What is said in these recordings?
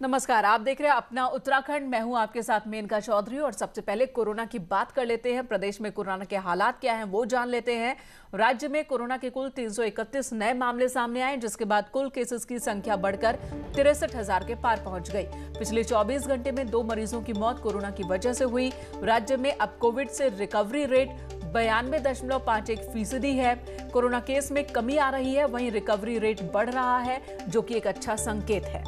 नमस्कार, आप देख रहे हैं अपना उत्तराखंड। मैं हूं आपके साथ मेनका चौधरी और सबसे पहले कोरोना की बात कर लेते हैं। प्रदेश में कोरोना के हालात क्या हैं वो जान लेते हैं। राज्य में कोरोना के कुल 331 नए मामले सामने आए, जिसके बाद कुल केसेस की संख्या बढ़कर 63,000 के पार पहुंच गई। पिछले 24 घंटे में 2 मरीजों की मौत कोरोना की वजह से हुई। राज्य में अब कोविड से रिकवरी रेट 92.51% है। कोरोना केस में कमी आ रही है, वहीं रिकवरी रेट बढ़ रहा है, जो कि एक अच्छा संकेत है।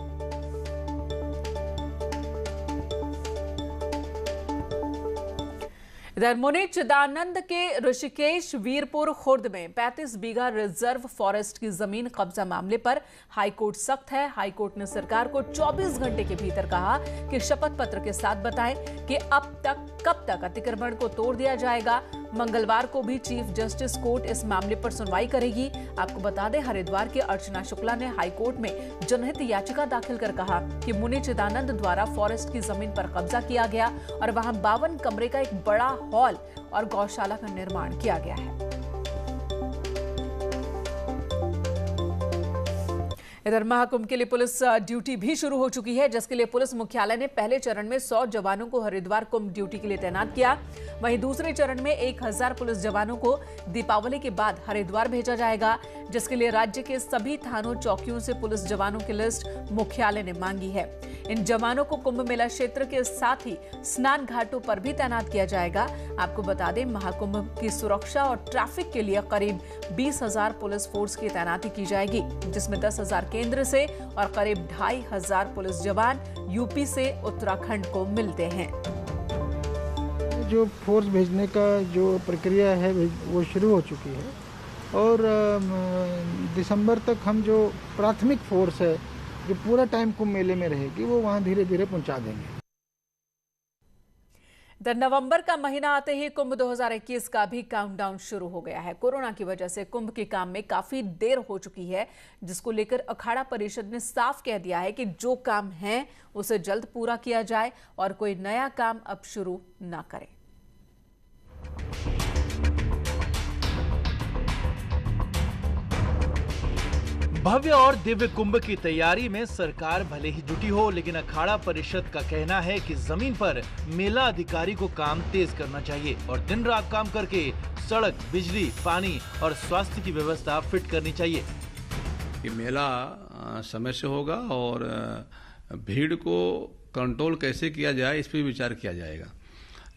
इधर मुनि चिदानंद के ऋषिकेश वीरपुर खुर्द में 35 बीघा रिजर्व फॉरेस्ट की जमीन कब्जा मामले पर हाईकोर्ट सख्त है। हाईकोर्ट ने सरकार को 24 घंटे के भीतर कहा कि शपथ पत्र के साथ बताएं कि अब तक कब तक अतिक्रमण को तोड़ दिया जाएगा। मंगलवार को भी चीफ जस्टिस कोर्ट इस मामले पर सुनवाई करेगी। आपको बता दें, हरिद्वार की अर्चना शुक्ला ने हाईकोर्ट में जनहित याचिका दाखिल कर कहा कि मुनि चिदानंद द्वारा फॉरेस्ट की जमीन पर कब्जा किया गया और वहां 52 कमरे का एक बड़ा हॉल और गौशाला का निर्माण किया गया है। इधर महाकुंभ के लिए पुलिस ड्यूटी भी शुरू हो चुकी है, जिसके लिए पुलिस मुख्यालय ने पहले चरण में 100 जवानों को हरिद्वार कुंभ ड्यूटी के लिए तैनात किया। वहीं दूसरे चरण में 1000 पुलिस जवानों को दीपावली के बाद हरिद्वार भेजा जाएगा, जिसके लिए राज्य के सभी थानों चौकियों से पुलिस जवानों की लिस्ट मुख्यालय ने मांगी है। इन जवानों को कुंभ मेला क्षेत्र के साथ ही स्नान घाटों पर भी तैनात किया जाएगा। आपको बता दें, महाकुंभ की सुरक्षा और ट्रैफिक के लिए करीब 20,000 पुलिस फोर्स की तैनाती की जाएगी, जिसमें 10,000 केंद्र से और करीब 2,500 पुलिस जवान यूपी से उत्तराखंड को मिलते हैं। जो फोर्स भेजने का जो प्रक्रिया है वो शुरू हो चुकी है और दिसंबर तक हम जो प्राथमिक फोर्स है जो पूरा टाइम कुंभ मेले में रहेगी वो वहां धीरे धीरे पहुंचा देंगे। नवंबर का महीना आते ही कुंभ 2021 का भी काउंटडाउन शुरू हो गया है। कोरोना की वजह से कुंभ के काम में काफी देर हो चुकी है, जिसको लेकर अखाड़ा परिषद ने साफ कह दिया है कि जो काम है उसे जल्द पूरा किया जाए और कोई नया काम अब शुरू ना करे। भव्य और दिव्य कुंभ की तैयारी में सरकार भले ही जुटी हो, लेकिन अखाड़ा परिषद का कहना है कि जमीन पर मेला अधिकारी को काम तेज करना चाहिए और दिन रात काम करके सड़क, बिजली, पानी और स्वास्थ्य की व्यवस्था फिट करनी चाहिए। ये मेला समय से होगा और भीड़ को कंट्रोल कैसे किया जाए इस पर विचार किया जाएगा।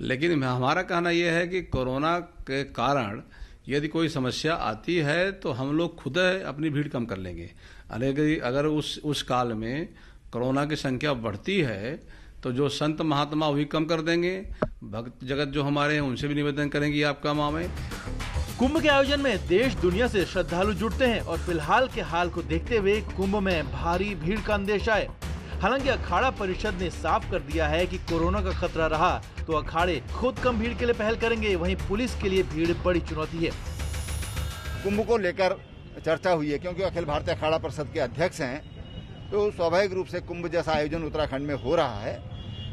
लेकिन हमारा कहना यह है कि कोरोना के कारण यदि कोई समस्या आती है तो हम लोग खुद अपनी भीड़ कम कर लेंगे। अगर उस काल में कोरोना की संख्या बढ़ती है तो जो संत महात्मा वही कम कर देंगे। भक्त जगत जो हमारे हैं उनसे भी निवेदन करेंगे आप कम आवे। कुंभ के आयोजन में देश दुनिया से श्रद्धालु जुटते हैं और फिलहाल के हाल को देखते हुए कुंभ में भारी भीड़ का अंदेशा है। हालांकि अखाड़ा परिषद ने साफ कर दिया है कि कोरोना का खतरा रहा तो अखाड़े खुद कम भीड़ के लिए पहल करेंगे, वहीं पुलिस के लिए भीड़ बड़ी चुनौती है। कुंभ को लेकर चर्चा हुई है क्योंकि अखिल भारतीय अखाड़ा परिषद के अध्यक्ष हैं, तो स्वाभाविक रूप से कुंभ जैसा आयोजन उत्तराखंड में हो रहा है,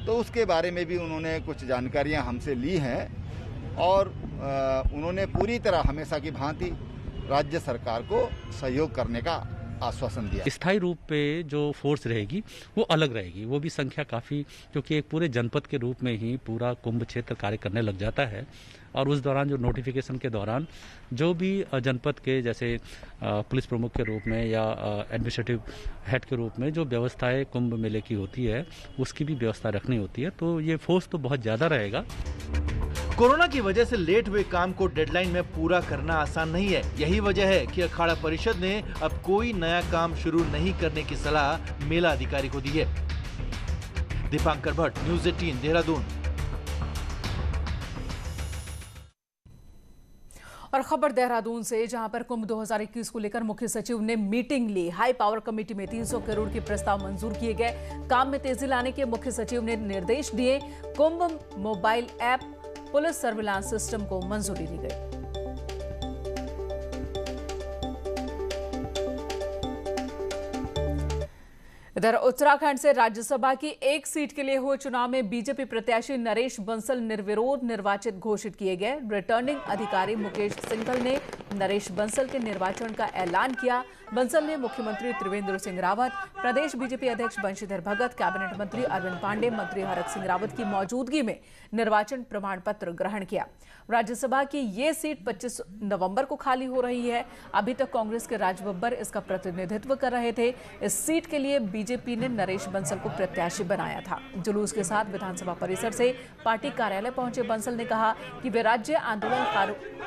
तो उसके बारे में भी उन्होंने कुछ जानकारियां हमसे ली हैं और उन्होंने पूरी तरह हमेशा की भांति राज्य सरकार को सहयोग करने का आश्वासन दिया। स्थायी रूप पे जो फोर्स रहेगी वो अलग रहेगी, वो भी संख्या काफ़ी, क्योंकि एक पूरे जनपद के रूप में ही पूरा कुंभ क्षेत्र कार्य करने लग जाता है और उस दौरान जो नोटिफिकेशन के दौरान जो भी जनपद के जैसे पुलिस प्रमुख के रूप में या एडमिनिस्ट्रेटिव हेड के रूप में जो व्यवस्थाएं कुंभ मेले की होती है उसकी भी व्यवस्था रखनी होती है, तो ये फोर्स तो बहुत ज़्यादा रहेगा। कोरोना की वजह से लेट हुए काम को डेडलाइन में पूरा करना आसान नहीं है। यही वजह है कि अखाड़ा परिषद ने अब कोई नया काम शुरू नहीं करने की सलाह मेला अधिकारी को दी है। दीपांकर भट्ट, न्यूज़ 18, देहरादून। और खबर देहरादून से, जहां पर कुंभ 2021 को लेकर मुख्य सचिव ने मीटिंग ली। हाई पावर कमेटी में 300 करोड़ के प्रस्ताव मंजूर किए गए। काम में तेजी लाने के मुख्य सचिव ने निर्देश दिए। Kumbh mobile app, police surveillance system को मंजूरी दी गई। इधर उत्तराखंड से राज्यसभा की एक सीट के लिए हुए चुनाव में बीजेपी प्रत्याशी नरेश बंसल निर्विरोध निर्वाचित घोषित किए गए। रिटर्निंग अधिकारी मुकेश सिंघल ने नरेश बंसल के निर्वाचन का ऐलान किया। बंसल ने मुख्यमंत्री त्रिवेंद्र सिंह रावत, प्रदेश बीजेपी अध्यक्ष बंशीधर भगत, कैबिनेट मंत्री अरविंद पांडे, मंत्री हरक सिंह रावत की मौजूदगी में निर्वाचन प्रमाण पत्र ग्रहण किया। राज्यसभा की ये सीट 25 नवंबर को खाली हो रही है। अभी तक कांग्रेस के राज बब्बर इसका प्रतिनिधित्व कर रहे थे। इस सीट के लिए बीजेपी ने नरेश बंसल को प्रत्याशी बनाया था। जुलूस के साथ विधानसभा परिसर से पार्टी कार्यालय पहुंचे बंसल ने कहा कि वे राज्य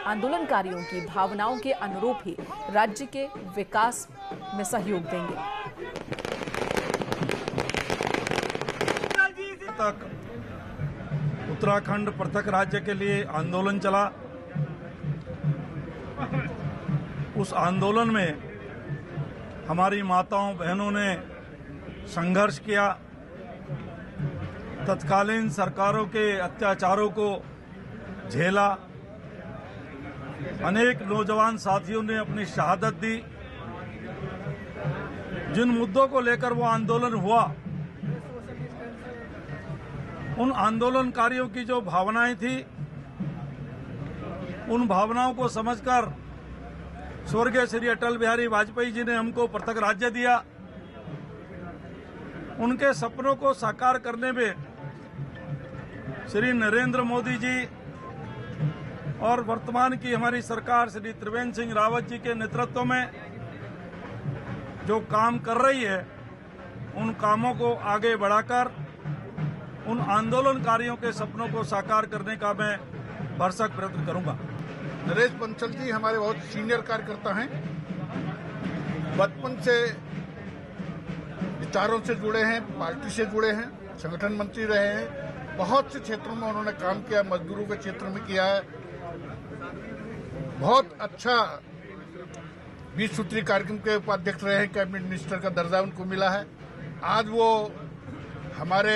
आंदोलनकारियों की भावनाओं के अनुरूप ही राज्य के विकास में सहयोग देंगे। तक उत्तराखंड पृथक राज्य के लिए आंदोलन चला। उस आंदोलन में हमारी माताओं बहनों ने संघर्ष किया। तत्कालीन सरकारों के अत्याचारों को झेला। अनेक नौजवान साथियों ने अपनी शहादत दी। जिन मुद्दों को लेकर वो आंदोलन हुआ, उन आंदोलनकारियों की जो भावनाएं थी, उन भावनाओं को समझकर स्वर्गीय श्री अटल बिहारी वाजपेयी जी ने हमको पृथक राज्य दिया। उनके सपनों को साकार करने में श्री नरेंद्र मोदी जी और वर्तमान की हमारी सरकार श्री त्रिवेंद्र सिंह रावत जी के नेतृत्व में जो काम कर रही है, उन कामों को आगे बढ़ाकर उन आंदोलनकारियों के सपनों को साकार करने का मैं भरसक प्रयत्न करूंगा। नरेश बंसल जी हमारे बहुत सीनियर कार्यकर्ता हैं। बचपन से विचारों से जुड़े हैं, पार्टी से जुड़े हैं, संगठन मंत्री रहे हैं। बहुत से क्षेत्रों में उन्होंने काम किया, मजदूरों के क्षेत्र में किया है। बहुत अच्छा 20 सूत्री कार्यक्रम के उपाध्यक्ष रहे हैं, कैबिनेट मिनिस्टर का दर्जा उनको मिला है। आज वो हमारे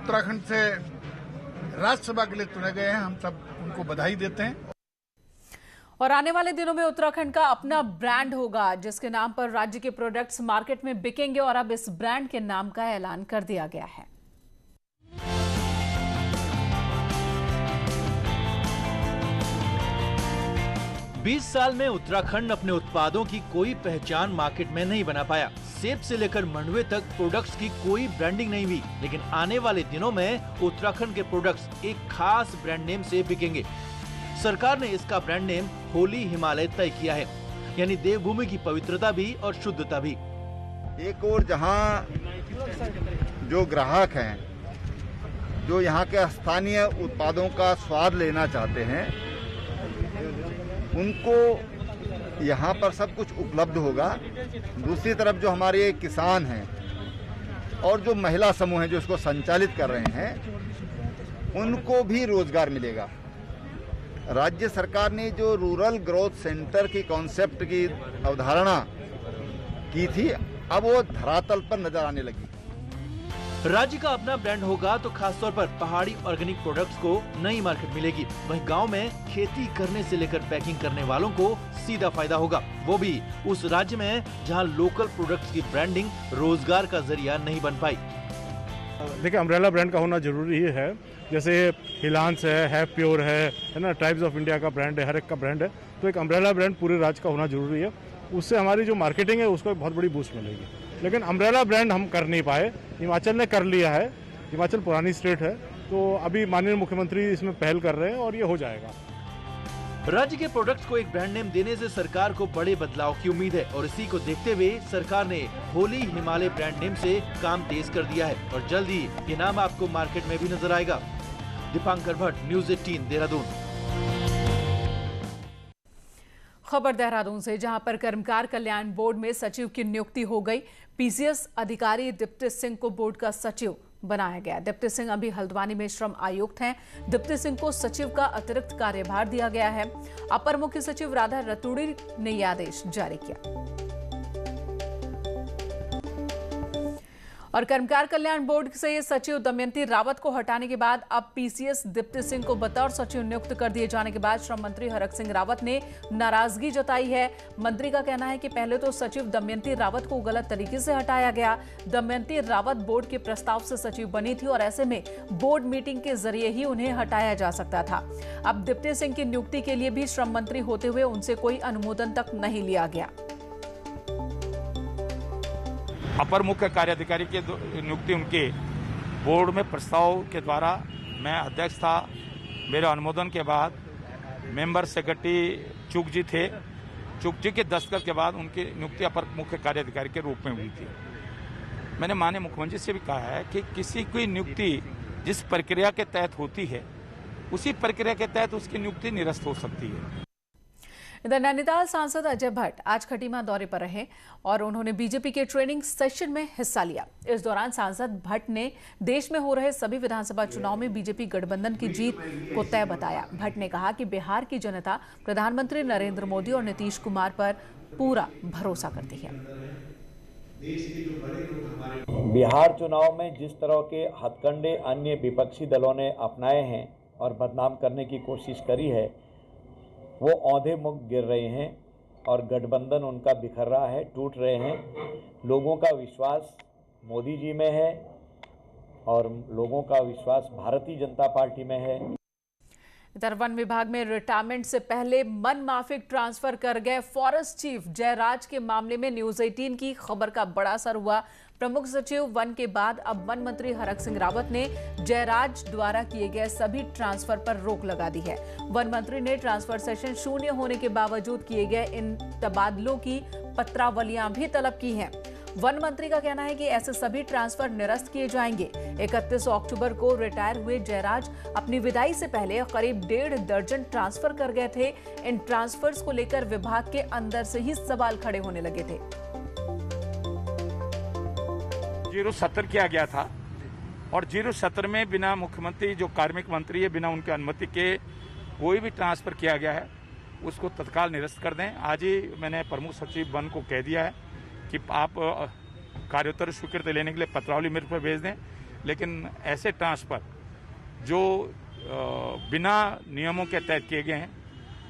उत्तराखंड से राज्यसभा के लिए चुने गए हैं। हम सब उनको बधाई देते हैं। और आने वाले दिनों में उत्तराखंड का अपना ब्रांड होगा, जिसके नाम पर राज्य के प्रोडक्ट्स मार्केट में बिकेंगे और अब इस ब्रांड के नाम का ऐलान कर दिया गया है। बीस साल में उत्तराखंड अपने उत्पादों की कोई पहचान मार्केट में नहीं बना पाया। सेब से लेकर मंडुवे तक प्रोडक्ट्स की कोई ब्रांडिंग नहीं हुई, लेकिन आने वाले दिनों में उत्तराखंड के प्रोडक्ट्स एक खास ब्रांड नेम से बिकेंगे। सरकार ने इसका ब्रांड नेम होली हिमालय तय किया है, यानी देवभूमि की पवित्रता भी और शुद्धता भी। एक और जहां जो ग्राहक हैं, जो यहाँ के स्थानीय उत्पादों का स्वाद लेना चाहते हैं, उनको यहाँ पर सब कुछ उपलब्ध होगा। दूसरी तरफ जो हमारे किसान हैं और जो महिला समूह हैं जो इसको संचालित कर रहे हैं, उनको भी रोजगार मिलेगा। राज्य सरकार ने जो रूरल ग्रोथ सेंटर की कॉन्सेप्ट की अवधारणा की थी, अब वो धरातल पर नजर आने लगी। राज्य का अपना ब्रांड होगा तो खासतौर पर पहाड़ी ऑर्गेनिक प्रोडक्ट्स को नई मार्केट मिलेगी। वहीं गांव में खेती करने से लेकर पैकिंग करने वालों को सीधा फायदा होगा, वो भी उस राज्य में जहां लोकल प्रोडक्ट्स की ब्रांडिंग रोजगार का जरिया नहीं बन पाई। देखिए, अम्ब्रेला ब्रांड का होना जरूरी है। जैसे हिलांस है प्योर है ना, ट्राइब्स ऑफ इंडिया का ब्रांड है, हर एक का ब्रांड है। तो एक अम्ब्रेला ब्रांड पूरे राज्य का होना जरूरी है। उससे हमारी जो मार्केटिंग है उसको बहुत बड़ी बूस्ट मिलेगी। लेकिन अम्ब्रेला ब्रांड हम कर नहीं पाए, हिमाचल ने कर लिया है। हिमाचल पुरानी स्टेट है, तो अभी माननीय मुख्यमंत्री इसमें पहल कर रहे हैं और ये हो जाएगा। राज्य के प्रोडक्ट्स को एक ब्रांड नेम देने से सरकार को बड़े बदलाव की उम्मीद है और इसी को देखते हुए सरकार ने होली हिमालय ब्रांड नेम से काम तेज कर दिया है और जल्द ही ये नाम आपको मार्केट में भी नजर आएगा। दीपांकर भट्ट, न्यूज़ 18 देहरादून। खबर देहरादून से, जहां पर कर्मकार कल्याण बोर्ड में सचिव की नियुक्ति हो गई। पीसीएस अधिकारी दीप्ति सिंह को बोर्ड का सचिव बनाया गया। दीप्ति सिंह अभी हल्द्वानी में श्रम आयुक्त हैं। दीप्ति सिंह को सचिव का अतिरिक्त कार्यभार दिया गया है। अपर मुख्य सचिव राधा रतूड़ी ने यह आदेश जारी किया। और कर्मकार कल्याण बोर्ड से सचिव दमयंती रावत को हटाने के बाद अब पीसीएस दीप्ति सिंह को बतौर सचिव नियुक्त कर दिए जाने के बाद श्रम मंत्री हरक सिंह रावत ने नाराजगी जताई है। मंत्री का कहना है कि पहले तो सचिव दमयंती रावत को गलत तरीके से हटाया गया। दमयंती रावत बोर्ड के प्रस्ताव से सचिव बनी थी और ऐसे में बोर्ड मीटिंग के जरिए ही उन्हें हटाया जा सकता था। अब दीप्ति सिंह की नियुक्ति के लिए भी श्रम मंत्री होते हुए उनसे कोई अनुमोदन तक नहीं लिया गया। अपर मुख्य कार्याधिकारी की नियुक्ति उनके बोर्ड में प्रस्ताव के द्वारा मैं अध्यक्ष था। मेरे अनुमोदन के बाद मेंबर सेक्रेटरी चुग जी थे। चुग जी के दस्तखत के बाद उनकी नियुक्ति अपर मुख्य कार्याधिकारी के रूप में हुई थी। मैंने माननीय मुख्यमंत्री से भी कहा है कि किसी की नियुक्ति जिस प्रक्रिया के तहत होती है उसी प्रक्रिया के तहत उसकी नियुक्ति निरस्त हो सकती है। इधर नैनीताल सांसद अजय भट्ट आज खटीमा दौरे पर रहे और उन्होंने बीजेपी के ट्रेनिंग सेशन में हिस्सा लिया। इस दौरान सांसद भट्ट ने देश में हो रहे सभी विधानसभा चुनाव में बीजेपी गठबंधन की जीत को तय बताया। भट्ट ने कहा कि बिहार की जनता प्रधानमंत्री नरेंद्र मोदी और नीतीश कुमार पर पूरा भरोसा करती है। बिहार चुनाव में जिस तरह के हथकंडे अन्य विपक्षी दलों ने अपनाए हैं और बदनाम करने की कोशिश करी है, वो औंधे मुख गिर रहे हैं और गठबंधन उनका बिखर रहा है, टूट रहे हैं। लोगों का विश्वास मोदी जी में है और लोगों का विश्वास भारतीय जनता पार्टी में है। इधर वन विभाग में रिटायरमेंट से पहले मनमाफिक ट्रांसफर कर गए फॉरेस्ट चीफ जयराज के मामले में न्यूज 18 की खबर का बड़ा असर हुआ। प्रमुख सचिव वन के बाद अब वन मंत्री हरक सिंह रावत ने जयराज द्वारा किए गए सभी ट्रांसफर पर रोक लगा दी है। वन मंत्री ने ट्रांसफर सेशन शून्य होने के बावजूद किए गए इन तबादलों की पत्रावलियां भी तलब की हैं। वन मंत्री का कहना है कि ऐसे सभी ट्रांसफर निरस्त किए जाएंगे। 31 अक्टूबर को रिटायर हुए जयराज अपनी विदाई से पहले करीब 1.5 दर्जन ट्रांसफर कर गए थे। इन ट्रांसफर्स को लेकर विभाग के अंदर से ही सवाल खड़े होने लगे थे। 070 किया गया था और 070 में बिना मुख्यमंत्री जो कार्मिक मंत्री है बिना उनकी अनुमति के कोई भी ट्रांसफर किया गया है उसको तत्काल निरस्त कर दें। आज ही मैंने प्रमुख सचिव वन को कह दिया है कि आप कार्योत्तर स्वीकृति लेने के लिए पत्रावली मेरे पर भेज दें, लेकिन ऐसे ट्रांसफर जो बिना नियमों के तहत किए गए हैं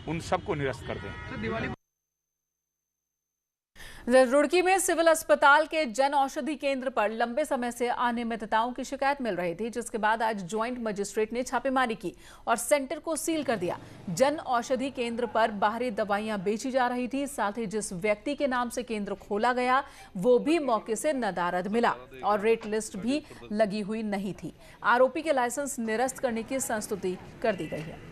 उन सबको निरस्त कर दें। रुड़की में सिविल अस्पताल के जन औषधि केंद्र पर लंबे समय से अनियमितताओं की शिकायत मिल रही थी, जिसके बाद आज ज्वाइंट मजिस्ट्रेट ने छापेमारी की और सेंटर को सील कर दिया। जन औषधि केंद्र पर बाहरी दवाइयां बेची जा रही थी। साथ ही जिस व्यक्ति के नाम से केंद्र खोला गया वो भी मौके से नदारद मिला और रेट लिस्ट भी लगी हुई नहीं थी। आरोपी के लाइसेंस निरस्त करने की संस्तुति कर दी गई है।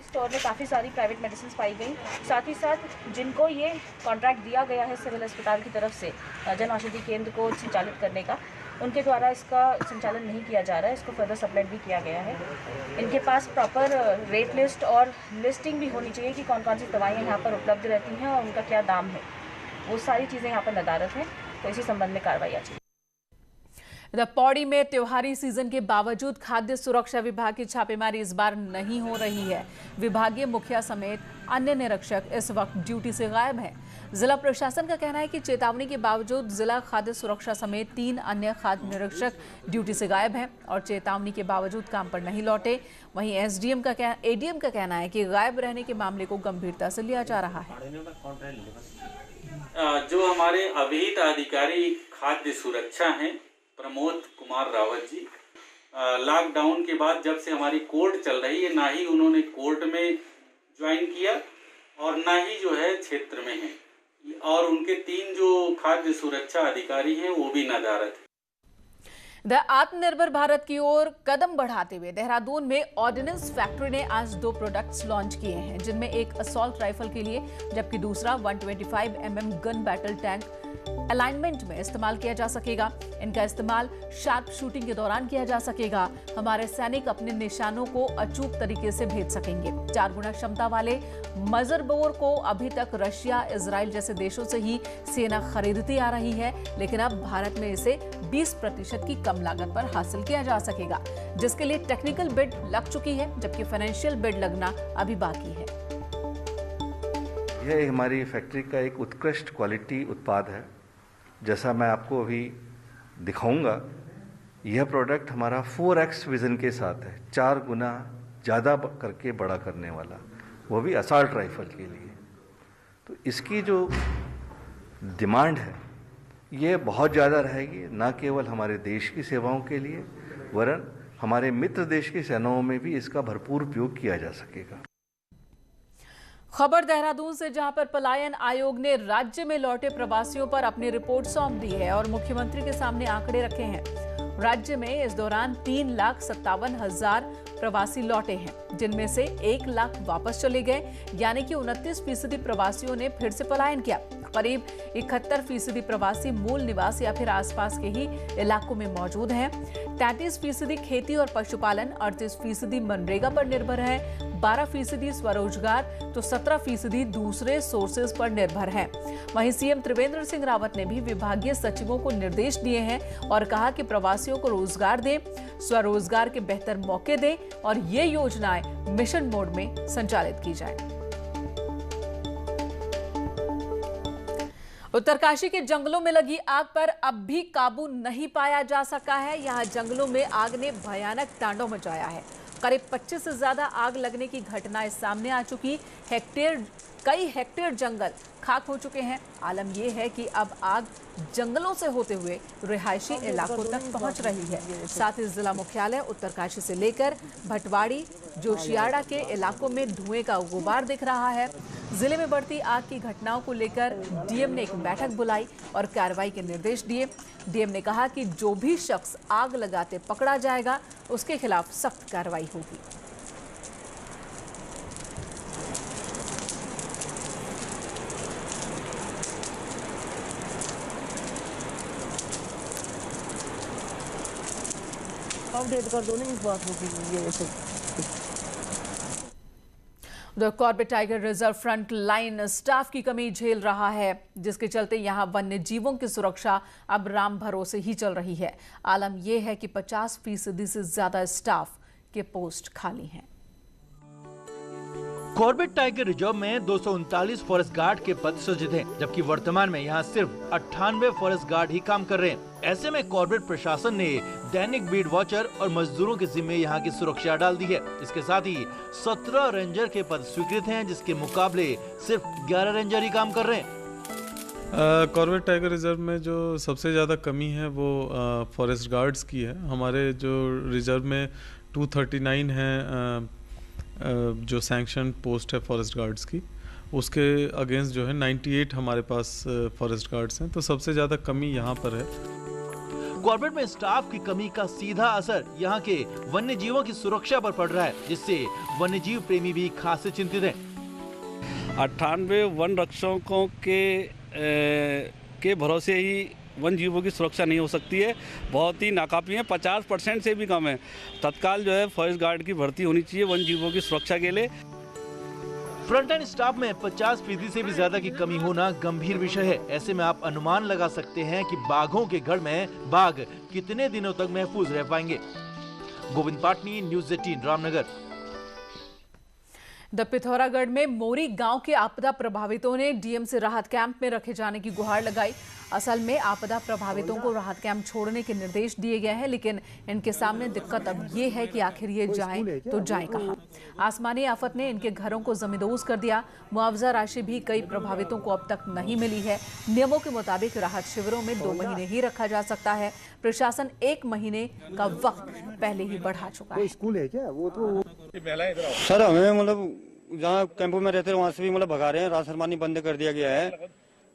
स्टोर में काफ़ी सारी प्राइवेट मेडिसिन पाई गई। साथ ही साथ जिनको ये कॉन्ट्रैक्ट दिया गया है सिविल अस्पताल की तरफ से जन औषधि केंद्र को संचालित करने का, उनके द्वारा इसका संचालन नहीं किया जा रहा है। इसको फर्दर सबमिट भी किया गया है। इनके पास प्रॉपर रेट लिस्ट और लिस्टिंग भी होनी चाहिए कि कौन कौन सी दवाइयाँ यहाँ पर उपलब्ध रहती हैं और उनका क्या दाम है। वो सारी चीज़ें यहाँ पर नदारत हैं, तो इसी संबंध में कार्रवाई आ चाहिए। इधर पौड़ी में त्योहारी सीजन के बावजूद खाद्य सुरक्षा विभाग की छापेमारी इस बार नहीं हो रही है। विभागीय मुखिया समेत अन्य निरीक्षक इस वक्त ड्यूटी से गायब हैं। जिला प्रशासन का कहना है कि चेतावनी के बावजूद जिला खाद्य सुरक्षा समेत 3 अन्य खाद्य निरीक्षक ड्यूटी से गायब हैं और चेतावनी के बावजूद काम पर नहीं लौटे। वहीं एडीएम का कहना है कि गायब रहने के मामले को गंभीरता से लिया जा रहा है। जो हमारे अभिहित अधिकारी खाद्य सुरक्षा हैं प्रमोद कुमार रावत जी, लॉकडाउन के बाद जब से हमारी कोर्ट चल रही है, ना ही उन्होंने कोर्ट में ज्वाइन किया और ना ही जो है क्षेत्र में है, और उनके 3 जो खाद्य सुरक्षा अधिकारी हैं वो भी नदारत है। आत्मनिर्भर भारत की ओर कदम बढ़ाते हुए देहरादून में ऑर्डिनेंस फैक्ट्री ने आज 2 प्रोडक्ट्स लॉन्च किए हैं, जिनमें एक असॉल्ट राइफल के लिए जबकि दूसरा 125 mm gun battle tank alignment में इस्तेमाल किया जा सकेगा। इनका इस्तेमाल शार्प शूटिंग के दौरान किया जा सकेगा। हमारे सैनिक अपने निशानों को अचूक तरीके से भेज सकेंगे। 4 गुना क्षमता वाले मजर बोर को अभी तक रशिया, इजराइल जैसे देशों से ही सेना खरीदती आ रही है, लेकिन अब भारत में इसे 20% की कम लागत पर हासिल किया जा सकेगा, जिसके लिए टेक्निकल बिड लग चुकी है, जबकि फाइनेंशियल बिड लगना अभी बाकी है। यह हमारी फैक्ट्री का एक उत्कृष्ट क्वालिटी उत्पाद है। जैसा मैं आपको अभी दिखाऊंगा, यह प्रोडक्ट हमारा 4x विजन के साथ है, 4 गुना ज़्यादा करके बड़ा करने वाला, वो भी असॉल्ट राइफल के लिए। तो इसकी जो डिमांड है ये बहुत ज़्यादा रहेगी, न केवल हमारे देश की सेवाओं के लिए वरन हमारे मित्र देश की सेनाओं में भी इसका भरपूर उपयोग किया जा सकेगा। खबर देहरादून से, जहां पर पलायन आयोग ने राज्य में लौटे प्रवासियों पर अपनी रिपोर्ट सौंप दी है और मुख्यमंत्री के सामने आंकड़े रखे हैं। राज्य में इस दौरान 3,57,000 प्रवासी लौटे हैं, जिनमें से 1 लाख वापस चले गए, यानी कि 29% प्रवासियों ने फिर से पलायन किया। करीब 71% प्रवासी मूल निवास या फिर आसपास के ही इलाकों में मौजूद हैं। 33% खेती और पशुपालन, 38% मनरेगा पर निर्भर है, 12% स्वरोजगार तो 17% दूसरे सोर्सेज पर निर्भर है। वहीं सीएम त्रिवेंद्र सिंह रावत ने भी विभागीय सचिवों को निर्देश दिए हैं और कहा कि प्रवासियों को रोजगार दें, स्वरोजगार के बेहतर मौके दें और ये योजनाएं मिशन मोड में संचालित की जाएं। उत्तरकाशी के जंगलों में लगी आग पर अब भी काबू नहीं पाया जा सका है। यहां जंगलों में आग ने भयानक तांडव मचाया है। करीब 25 से ज्यादा आग लगने की घटनाएं सामने आ चुकी। कई हेक्टेयर जंगल खाक हो चुके हैं। आलम यह है कि अब आग जंगलों से होते हुए रिहायशी इलाकों तक पहुंच रही है। साथ ही जिला मुख्यालय उत्तरकाशी से लेकर भटवाड़ी, जोशियाड़ा के इलाकों में धुएं का गुबार दिख रहा है। जिले में बढ़ती आग की घटनाओं को लेकर डीएम ने एक बैठक बुलाई और कार्रवाई के निर्देश दिए। डीएम ने कहा कि जो भी शख्स आग लगाते पकड़ा जाएगा, उसके खिलाफ सख्त कार्रवाई होगी। अपडेट कर दो ना इस बात को। उधर Corbett tiger reserve front line staff की कमी झेल रहा है, जिसके चलते यहां वन्य जीवों की सुरक्षा अब राम भरोसे ही चल रही है। आलम यह है कि 50% से ज्यादा स्टाफ के पोस्ट खाली हैं। कॉर्बेट टाइगर रिजर्व में 239 फॉरेस्ट गार्ड के पद सृजित हैं, जबकि वर्तमान में यहां सिर्फ 98 फॉरेस्ट गार्ड ही काम कर रहे हैं। ऐसे में कॉर्बेट प्रशासन ने दैनिक बीट वॉचर और मजदूरों के जिम्मे यहां की सुरक्षा डाल दी है। इसके साथ ही 17 रेंजर के पद स्वीकृत हैं, जिसके मुकाबले सिर्फ 11 रेंजर ही काम कर रहे हैं। कॉर्बेट टाइगर रिजर्व में जो सबसे ज़्यादा कमी है वो फॉरेस्ट गार्ड्स की है। हमारे जो रिजर्व में 239 है जो सैंक्शन पोस्ट है फॉरेस्ट गार्ड्स की, उसके अगेंस्ट जो है 98 हमारे पास फॉरेस्ट गार्ड्स हैं, तो सबसे ज़्यादा कमी यहाँ पर है। कॉर्बेट में स्टाफ की कमी का सीधा असर यहाँ के वन्य जीवों की सुरक्षा पर पड़ रहा है, जिससे वन्य जीव प्रेमी भी खासे चिंतित हैं। 98 वन रक्षकों के भरोसे ही वन जीवों की सुरक्षा नहीं हो सकती है, बहुत ही नाकाफी है। 50% से भी कम है। तत्काल जो है फॉरेस्ट गार्ड की भर्ती होनी चाहिए वन जीवों की सुरक्षा के लिए। फ्रंटलाइन स्टाफ में 50% से भी ज्यादा की कमी होना गंभीर विषय है। ऐसे में आप अनुमान लगा सकते हैं कि बाघों के गढ़ में बाघ कितने दिनों तक महफूज रह पाएंगे। गोविंद पाटनी, न्यूज़ 18, रामनगर। द पिथौरागढ़ में मोरी गांव के आपदा प्रभावितों ने डीएम से राहत कैंप में रखे जाने की गुहार लगाई। असल में आपदा प्रभावितों को राहत कैंप छोड़ने के निर्देश दिए गए हैं, लेकिन इनके सामने दिक्कत अब ये है कि आखिर ये जाएं तो जाएं कहां। आसमानी आफत ने इनके घरों को जमींदोज कर दिया। मुआवजा राशि भी कई प्रभावितों को अब तक नहीं मिली है। नियमों के मुताबिक राहत शिविरों में 2 महीने ही रखा जा सकता है। प्रशासन 1 महीने का वक्त पहले ही बढ़ा चुका है। स्कूल है क्या वो तो सर, हमें मतलब जहाँ कैंपों में रहते हैं वहाँ से भी मतलब भगा रहे हैं। राशन पानी बंद कर दिया गया है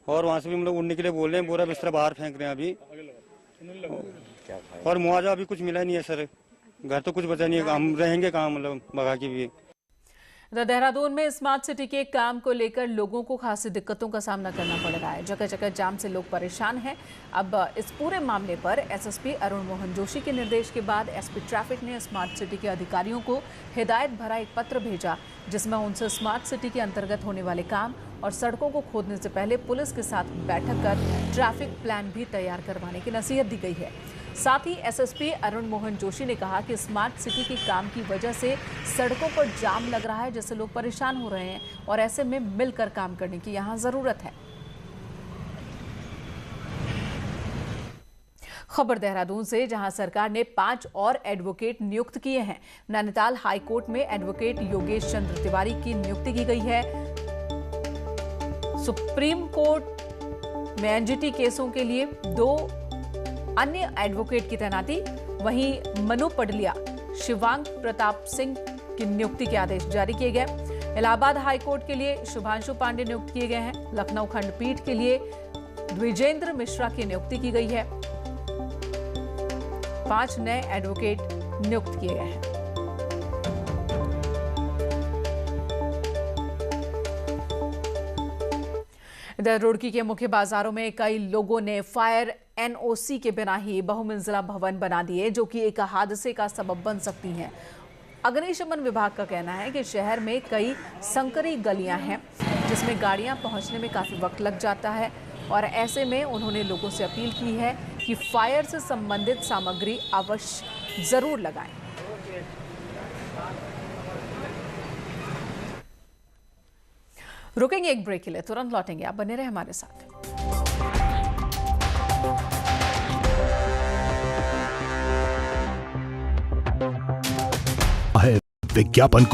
और वहाँ से भी मतलब उड़ने के लिए बोल रहे हैं। पूरा बिस्तर बाहर फेंक रहे हैं अभी, और मुआवजा अभी कुछ मिला नहीं है सर। घर तो कुछ बचा नहीं है, हम रहेंगे कहाँ मतलब भगा के भी। देहरादून में स्मार्ट सिटी के काम को लेकर लोगों को खासी दिक्कतों का सामना करना पड़ रहा है। जगह जगह जाम से लोग परेशान हैं। अब इस पूरे मामले पर एसएसपी अरुण मोहन जोशी के निर्देश के बाद एसपी ट्रैफिक ने स्मार्ट सिटी के अधिकारियों को हिदायत भरा एक पत्र भेजा, जिसमें उनसे स्मार्ट सिटी के अंतर्गत होने वाले काम और सड़कों को खोदने से पहले पुलिस के साथ बैठक कर ट्रैफिक प्लान भी तैयार करवाने की नसीहत दी गई है। साथ ही एसएसपी अरुण मोहन जोशी ने कहा कि स्मार्ट सिटी के काम की वजह से सड़कों पर जाम लग रहा है, जिससे लोग परेशान हो रहे हैं और ऐसे में मिलकर काम करने की यहां जरूरत है। खबर देहरादून से, जहां सरकार ने 5 और एडवोकेट नियुक्त किए हैं। नैनीताल हाईकोर्ट में एडवोकेट योगेश चंद्र तिवारी की नियुक्ति की गई है। सुप्रीम कोर्ट में एनजीटी केसों के लिए 2 अन्य एडवोकेट की तैनाती। वहीं मनु पडलिया, शिवांग प्रताप सिंह की नियुक्ति के आदेश जारी किए गए। इलाहाबाद हाईकोर्ट के लिए शुभांशु पांडे नियुक्त किए गए हैं। लखनऊ खंडपीठ के लिए द्विजेंद्र मिश्रा की नियुक्ति की गई है। 5 नए एडवोकेट नियुक्त किए गए हैं। इधर रुड़की के मुख्य बाजारों में कई लोगों ने फायर एनओसी के बिना ही बहुमंजिला भवन बना दिए, जो कि एक हादसे का सबब बन सकती हैं। अग्निशमन विभाग का कहना है कि शहर में कई संकरी गलियां हैं जिसमें गाड़ियां पहुंचने में काफी वक्त लग जाता है, और ऐसे में उन्होंने लोगों से अपील की है कि फायर से संबंधित सामग्री अवश्य जरूर लगाएं। रुकेंगे एक ब्रेक के लिए, तुरंत लौटेंगे, आप बने रहे हमारे साथ। विज्ञापन को